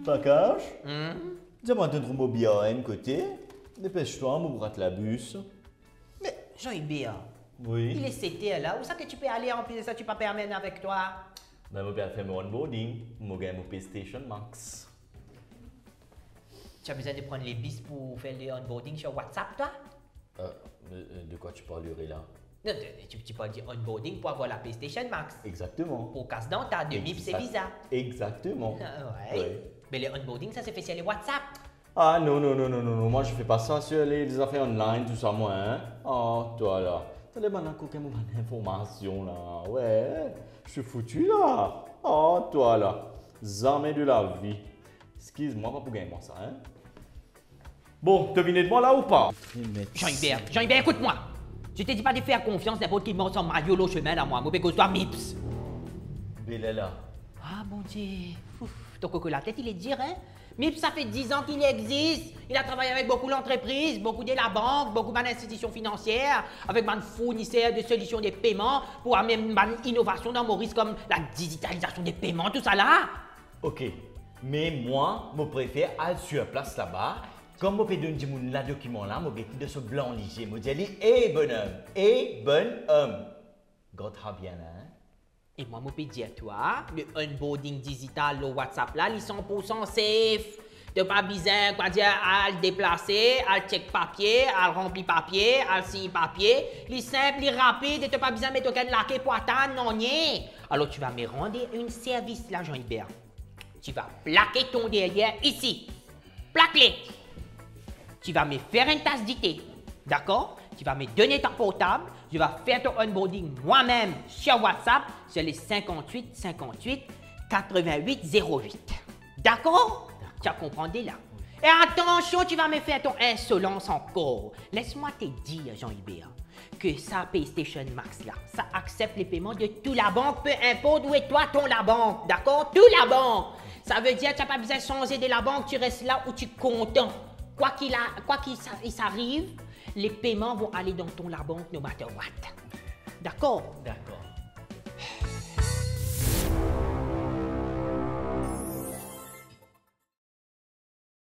Package? Dis-moi ton trombo bien à un côté. Dépêche-toi, mon bras la bus. Mais Jean-Hubert, il Oui. est CT là. Où ça que tu peux aller en plus de ça, tu peux pas permettre avec toi? Ben, je vais faire mon onboarding. Je vais mon PlayStation Max. Tu as besoin de prendre les bis pour faire le onboarding sur WhatsApp, toi? De quoi tu parlerais là? Non, tu peux dire onboarding pour avoir la PlayStation Max. Exactement. Pour casse dents, t'as de MIP, c'est bizarre. Exactement. Ouais. Ouais. Mais le onboarding, ça se fait sur les WhatsApp. Ah non, non, non, non, non, non, moi je fais pas ça sur les affaires online, tout ça, moi, hein. Oh, toi là. T'as les bonnes informations là. Ouais, je suis foutu là. Oh, toi là. Jamais de la vie. Excuse-moi, pas pour gagner moi ça, hein. Bon, devinez de moi là ou pas? Jean-Hubert, écoute-moi. Je te dis pas de faire confiance n'importe qui monte son Mario au chemin là, moi. Moi, parce que toi, MIPS. Bélela. Ah, mon Dieu. Ouf, ton coco la tête, il est dur, hein? MIPS, ça fait 10 ans qu'il existe. Il a travaillé avec beaucoup d'entreprises, beaucoup de la banque, beaucoup d'institutions financières, avec des fournisseurs de solutions de paiement, pour amener une innovation dans Maurice comme la digitalisation des paiements, tout ça là. Ok, mais moi, je préfère aller sur place là-bas. Comme je peux donner le document là, je vais de ce blanc léger. Je dis, hé bonhomme, God bien, hein? Et moi, je peux dire, toi, le onboarding digital, le WhatsApp là, il est 100% safe. Tu n'as pas besoin à le déplacer, à le check papier, à le remplir papier, à le signer papier. Il est simple, il est rapide, tu n'as pas besoin de mettre aucun laqué pour attendre, non, rien. Alors, tu vas me rendre un service là, Jean-Hubert. Tu vas plaquer ton derrière ici. Plaque-le. Tu vas me faire une tasse d'idée. D'accord? Tu vas me donner ton portable. Je vais faire ton onboarding moi-même sur WhatsApp sur les 58 58 88 08. D'accord? Tu as compris là? Et attention, tu vas me faire ton insolence encore. Laisse-moi te dire, Jean-Hubert, que ça PlayStation Max là, ça accepte les paiements de toute la banque, peu importe où est toi ton la banque. D'accord? Toute la banque. Ça veut dire que tu n'as pas besoin de changer de la banque, tu restes là où tu es content. Quoi qu'il s'arrive, les paiements vont aller dans ton la banque no matter what. D'accord? D'accord.